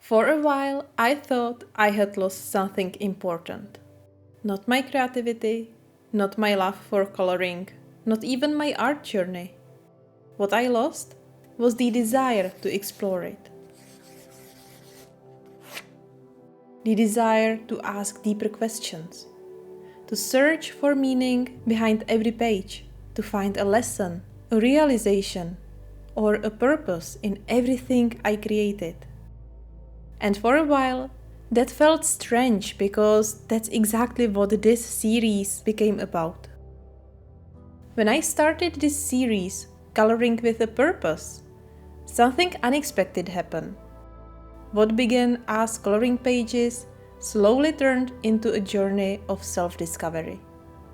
For a while, I thought I had lost something important. Not my creativity, not my love for coloring, not even my art journey. What I lost was the desire to explore it. The desire to ask deeper questions, to search for meaning behind every page, to find a lesson, a realization, or a purpose in everything I created. And for a while, that felt strange because that's exactly what this series became about. When I started this series, Coloring with a Purpose, something unexpected happened. What began as coloring pages slowly turned into a journey of self-discovery.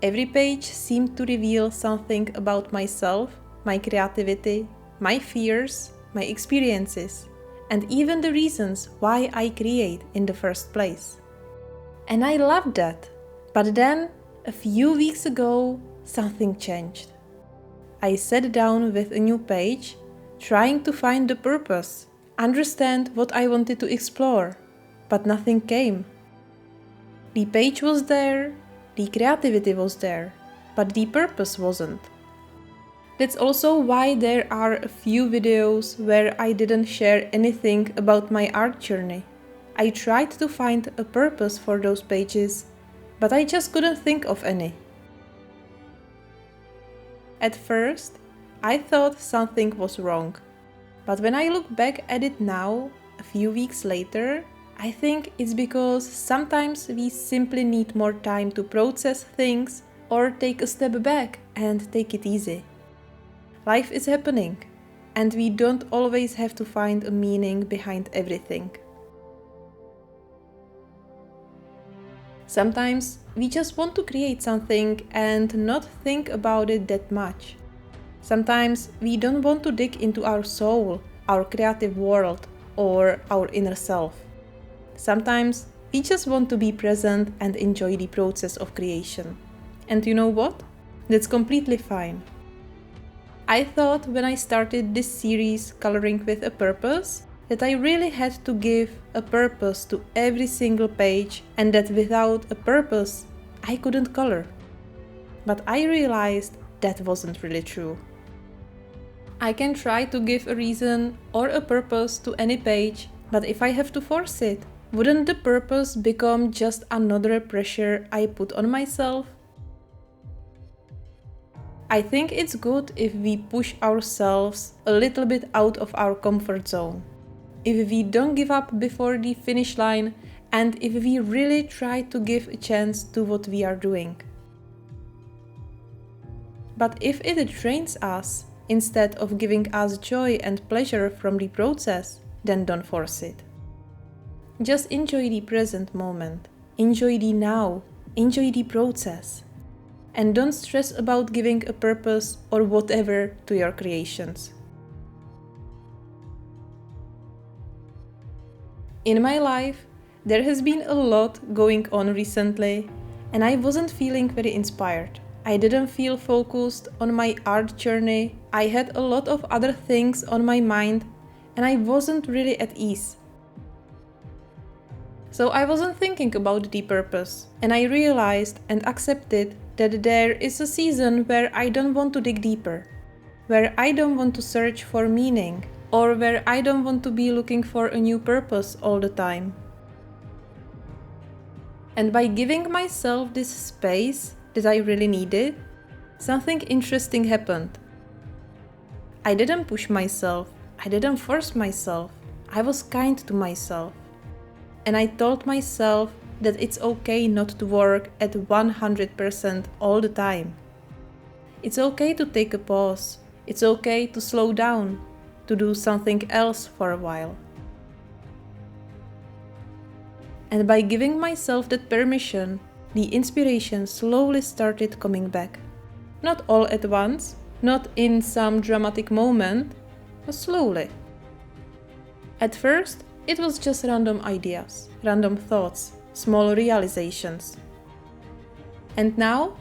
Every page seemed to reveal something about myself, my creativity, my fears, my experiences, and even the reasons why I create in the first place. And I loved that. But then, a few weeks ago, something changed. I sat down with a new page, trying to find the purpose, understand what I wanted to explore, but nothing came. The page was there, the creativity was there, but the purpose wasn't. That's also why there are a few videos where I didn't share anything about my art journey. I tried to find a purpose for those pages, but I just couldn't think of any. At first, I thought something was wrong, but when I look back at it now, a few weeks later, I think it's because sometimes we simply need more time to process things or take a step back and take it easy. Life is happening, and we don't always have to find a meaning behind everything. Sometimes we just want to create something and not think about it that much. Sometimes we don't want to dig into our soul, our creative world, or our inner self. Sometimes we just want to be present and enjoy the process of creation. And you know what? That's completely fine. I thought when I started this series, Coloring with a Purpose, that I really had to give a purpose to every single page and that without a purpose, I couldn't color. But I realized that wasn't really true. I can try to give a reason or a purpose to any page, but if I have to force it, wouldn't the purpose become just another pressure I put on myself? I think it's good if we push ourselves a little bit out of our comfort zone. If we don't give up before the finish line and if we really try to give a chance to what we are doing. But if it drains us instead of giving us joy and pleasure from the process, then don't force it. Just enjoy the present moment, enjoy the now, enjoy the process. And don't stress about giving a purpose or whatever to your creations. In my life, there has been a lot going on recently, and I wasn't feeling very inspired. I didn't feel focused on my art journey. I had a lot of other things on my mind, and I wasn't really at ease. So I wasn't thinking about the purpose, and I realized and accepted that there is a season where I don't want to dig deeper, where I don't want to search for meaning, or where I don't want to be looking for a new purpose all the time. And by giving myself this space that I really needed, something interesting happened. I didn't push myself, I didn't force myself, I was kind to myself. And I told myself that it's okay not to work at 100% all the time. It's okay to take a pause. It's okay to slow down, to do something else for a while. And by giving myself that permission, the inspiration slowly started coming back. Not all at once, not in some dramatic moment, but slowly. At first, it was just random ideas, random thoughts, small realizations. And now,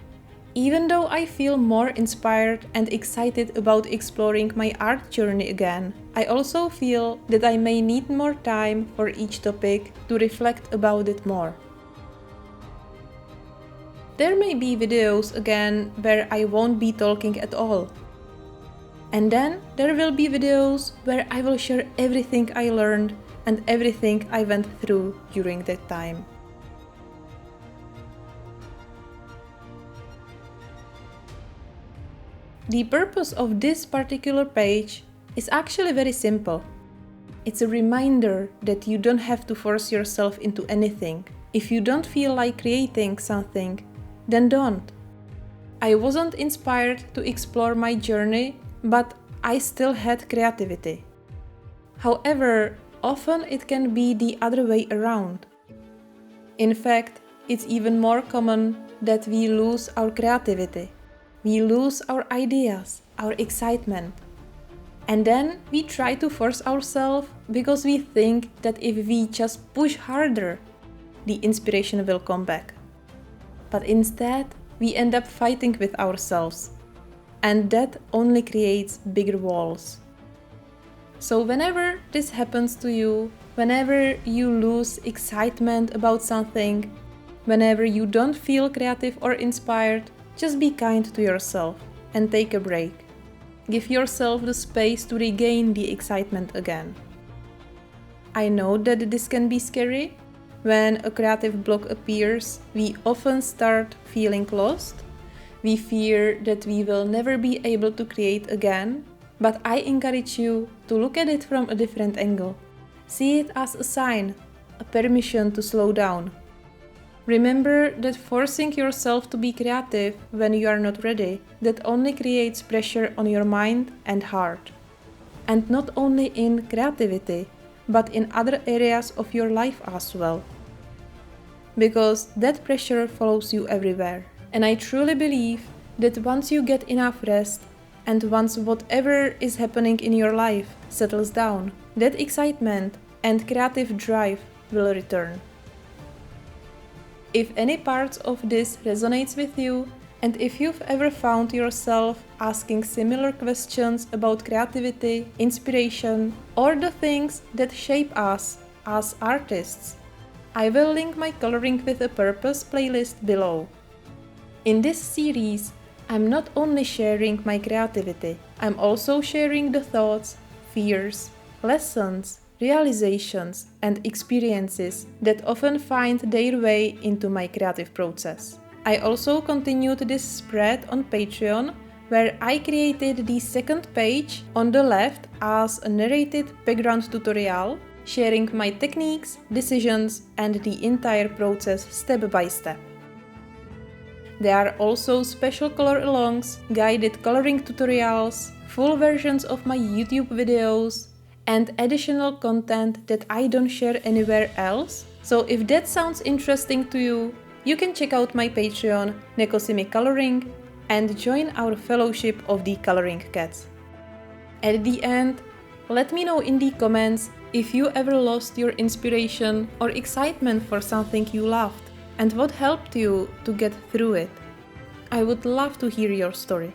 even though I feel more inspired and excited about exploring my art journey again, I also feel that I may need more time for each topic to reflect about it more. There may be videos again where I won't be talking at all. And then there will be videos where I will share everything I learned and everything I went through during that time. The purpose of this particular page is actually very simple. It's a reminder that you don't have to force yourself into anything. If you don't feel like creating something, then don't. I wasn't inspired to explore my journey, but I still had creativity. However, often it can be the other way around. In fact, it's even more common that we lose our creativity. We lose our ideas, our excitement. And then we try to force ourselves because we think that if we just push harder, the inspiration will come back. But instead, we end up fighting with ourselves. And that only creates bigger walls. So whenever this happens to you, whenever you lose excitement about something, whenever you don't feel creative or inspired, just be kind to yourself and take a break. Give yourself the space to regain the excitement again. I know that this can be scary. When a creative block appears, we often start feeling lost. We fear that we will never be able to create again, but I encourage you to look at it from a different angle. See it as a sign, a permission to slow down. Remember that forcing yourself to be creative when you are not ready, that only creates pressure on your mind and heart. And not only in creativity, but in other areas of your life as well. Because that pressure follows you everywhere. And I truly believe that once you get enough rest, and once whatever is happening in your life settles down, that excitement and creative drive will return. If any parts of this resonates with you, and if you've ever found yourself asking similar questions about creativity, inspiration, or the things that shape us as artists, I will link my Coloring with a Purpose playlist below. In this series, I'm not only sharing my creativity, I'm also sharing the thoughts, fears, lessons, realizations, and experiences that often find their way into my creative process. I also continued this spread on Patreon, where I created the second page on the left as a narrated background tutorial, sharing my techniques, decisions, and the entire process step by step. There are also special color-alongs, guided coloring tutorials, full versions of my YouTube videos, and additional content that I don't share anywhere else. So if that sounds interesting to you, you can check out my Patreon, Neko Simi Coloring, and join our fellowship of the Coloring Cats. At the end, let me know in the comments if you ever lost your inspiration or excitement for something you loved, and what helped you to get through it. I would love to hear your story.